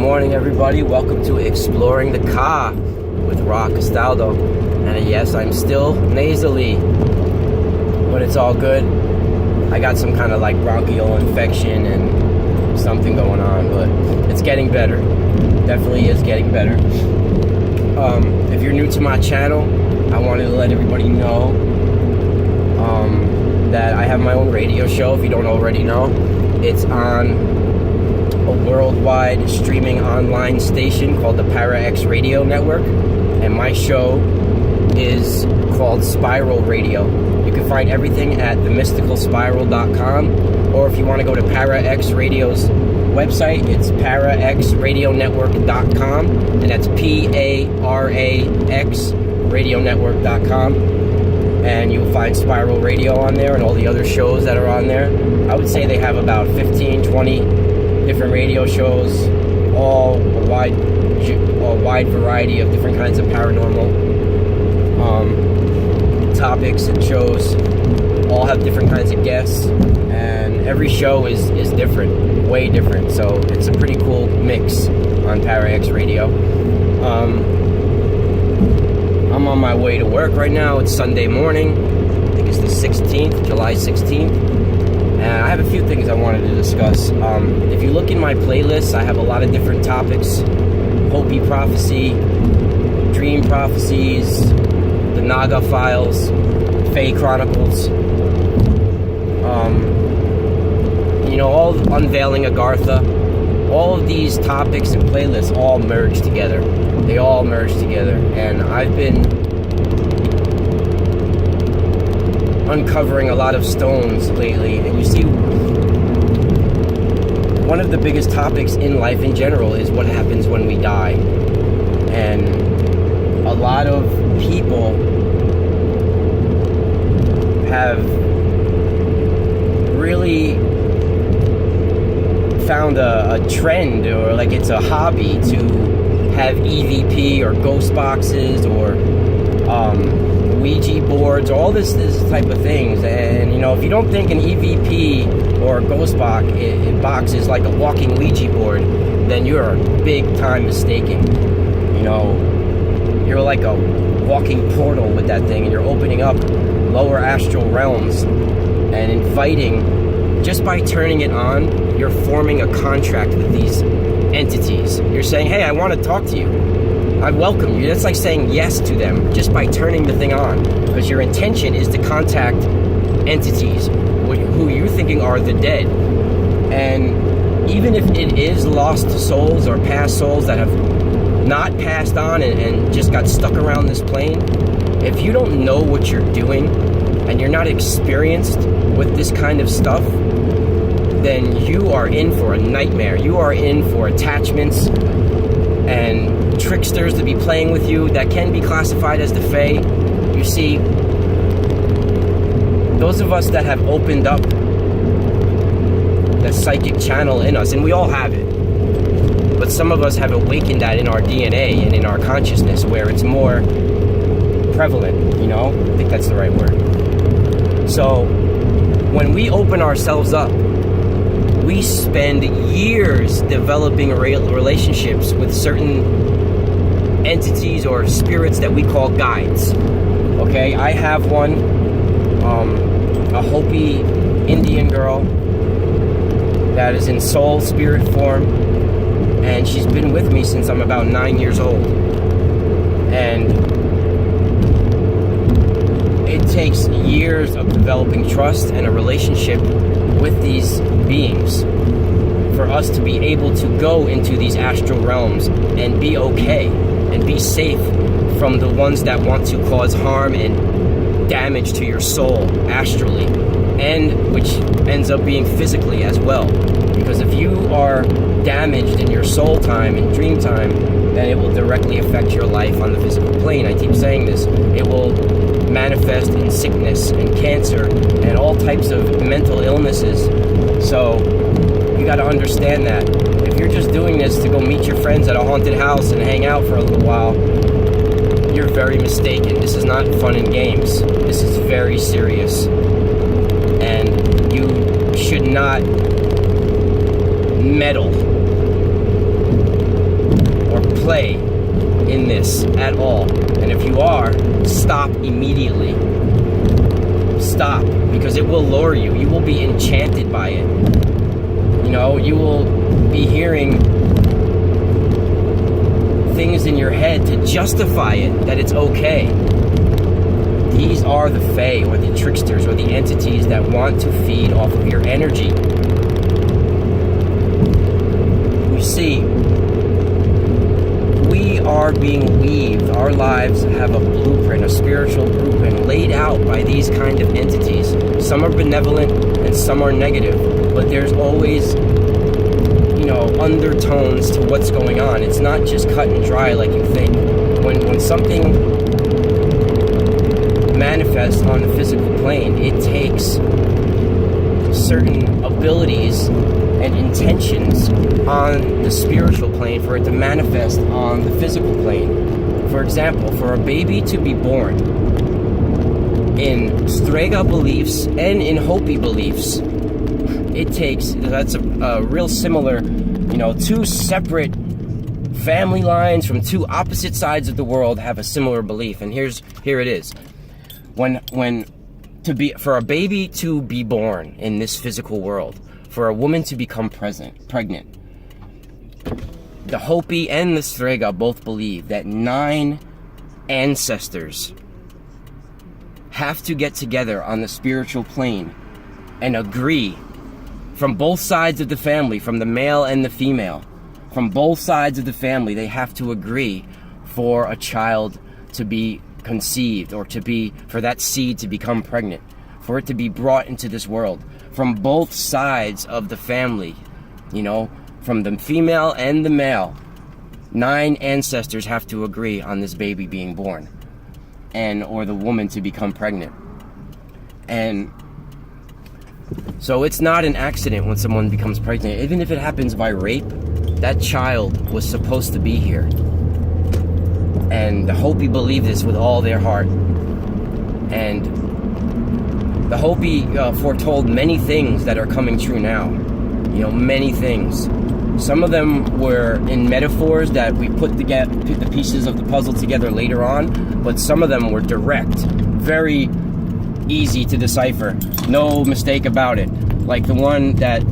morning, everybody. Welcome to Exploring the Car with Rock Castaldo. And yes, I'm still nasally, but it's all good. I got some kind of like bronchial infection and something going on, but it's getting better. Definitely is getting better. If you're new to my channel, I wanted to let everybody know that I have my own radio show. If you don't already know, it's on a worldwide streaming online station called the Para X Radio Network, and my show is called Spiral Radio. You can find everything at themysticalspiral.com, or if you want to go to Para X Radio's website, it's paraxradionetwork.com, and that's PARAX radionetwork.com, and you'll find Spiral Radio on there and all the other shows that are on there. I would say they have about 15-20 different radio shows, all a wide variety of different kinds of paranormal topics and shows. All have different kinds of guests, and every show is different, way different. So it's a pretty cool mix on Para X Radio. I'm on my way to work right now. It's Sunday morning. I think it's the 16th, July 16th. And I have a few things I wanted to discuss. If you look in my playlists, I have a lot of different topics. Hopi prophecy, dream prophecies, the Naga files, Fae Chronicles, all unveiling Agartha. All of these topics and playlists all merge together. They all merge together. And I've been uncovering a lot of stones lately, and you see, one of the biggest topics in life in general is what happens when we die. And a lot of people have really found a trend, or like it's a hobby, to have EVP or ghost boxes or Ouija boards, all this type of things. And if you don't think an EVP or a ghost box is like a walking Ouija board, then you're big time mistaken. You're like a walking portal with that thing, and you're opening up lower astral realms and inviting. Just by turning it on, you're forming a contract with these entities. You're saying, hey, I want to talk to you. I welcome you. That's like saying yes to them just by turning the thing on, because your intention is to contact entities who you're thinking are the dead. And even if it is lost souls or past souls that have not passed on and just got stuck around this plane, if you don't know what you're doing and you're not experienced with this kind of stuff, then you are in for a nightmare. You are in for attachments and tricksters to be playing with you that can be classified as the Fae. You see, those of us that have opened up the psychic channel in us, and we all have it, but some of us have awakened that in our DNA and in our consciousness where it's more prevalent, I think that's the right word. So when we open ourselves up, we spend years developing relationships with certain entities or spirits that we call guides. Okay, I have one, a Hopi Indian girl that is in soul spirit form, and she's been with me since I'm about 9 years old. And it takes years of developing trust and a relationship with these beings for us to be able to go into these astral realms and be okay and be safe from the ones that want to cause harm and damage to your soul astrally, and which ends up being physically as well. Because if you are damaged in your soul time and dream time, then it will directly affect your life on the physical plane. I keep saying this. It will manifest in sickness and cancer and all types of mental illnesses. So you got to understand that. If you're just doing this to go meet your friends at a haunted house and hang out for a little while, you're very mistaken. This is not fun and games. This is very serious. And you should not meddle play in this at all. And if you are, stop immediately. Stop, because it will lure you. You will be enchanted by it. You know, you will be hearing things in your head to justify it, that it's okay. These are the fae, or the tricksters, or the entities that want to feed off of your energy. You see, we are being weaved. Our lives have a blueprint, a spiritual blueprint laid out by these kind of entities. Some are benevolent and some are negative, but there's always, you know, undertones to what's going on. It's not just cut and dry like you think. When something manifests on the physical plane, it takes certain abilities and intentions on the spiritual plane for it to manifest on the physical plane. For example, for a baby to be born, in Strega beliefs and in Hopi beliefs, it takes, that's a real similar, you know, two separate family lines from two opposite sides of the world have a similar belief. And here it is. For a baby to be born in this physical world, for a woman to become pregnant, the Hopi and the Strega both believe that 9 ancestors have to get together on the spiritual plane and agree from both sides of the family, from the male and the female, from both sides of the family, they have to agree for a child to be conceived, or for that seed to become pregnant, for it to be brought into this world. From both sides of the family, you know, from the female and the male, 9 ancestors have to agree on this baby being born, or the woman to become pregnant. And so it's not an accident when someone becomes pregnant. Even if it happens by rape, that child was supposed to be here. And the Hopi believe this with all their heart. And the Hopi foretold many things that are coming true now. You know, many things. Some of them were in metaphors that we put the pieces of the puzzle together later on, but some of them were direct, very easy to decipher, no mistake about it. Like the one that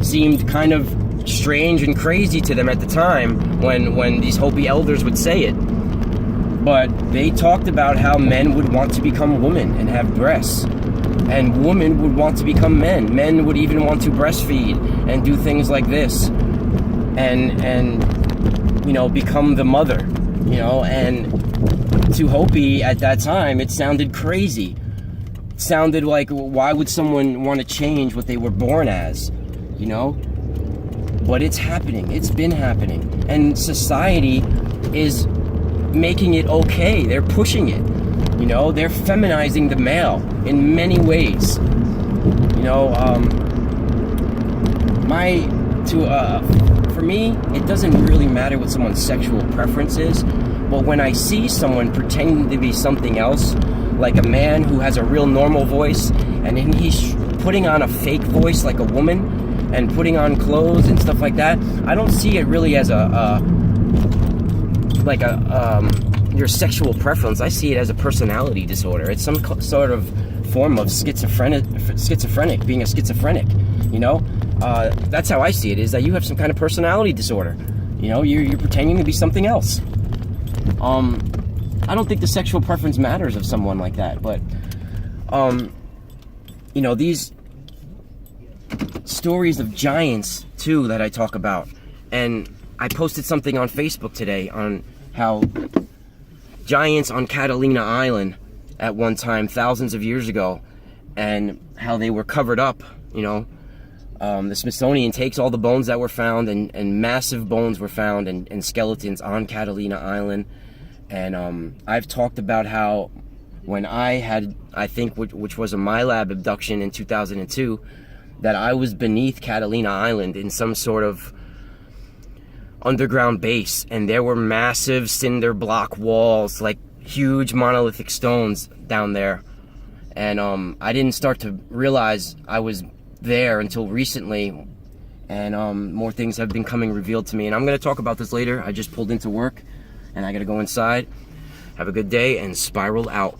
seemed kind of strange and crazy to them at the time when these Hopi elders would say it. But they talked about how men would want to become women and have breasts, and women would want to become men. Men would even want to breastfeed and do things like this, and you know, become the mother, you know. And to Hopi at that time, it sounded crazy. It sounded like, why would someone want to change what they were born as, you know? But it's happening. It's been happening, and society is making it okay. They're pushing it, you know. They're feminizing the male in many ways, you know. For me, it doesn't really matter what someone's sexual preference is, but when I see someone pretending to be something else, like a man who has a real normal voice, and then he's putting on a fake voice like a woman, and putting on clothes and stuff like that, I don't see it really as your sexual preference. I see it as a personality disorder. It's some sort of form of schizophrenic, being a schizophrenic, you know. That's how I see it, is that you have some kind of personality disorder. You know, you're pretending to be something else. I don't think the sexual preference matters of someone like that, but you know, these stories of giants too that I talk about, and I posted something on Facebook today on how giants on Catalina Island at one time, thousands of years ago, and how they were covered up, you know. The Smithsonian takes all the bones that were found, and massive bones were found, and skeletons on Catalina Island. And I've talked about how when I had, I think, which was a MyLab abduction in 2002, that I was beneath Catalina Island in some sort of underground base, and there were massive cinder block walls, like huge monolithic stones down there. And I didn't start to realize I was there until recently, and more things have been coming revealed to me, and I'm going to talk about this later. I just pulled into work and I got to go inside. Have a good day and spiral out.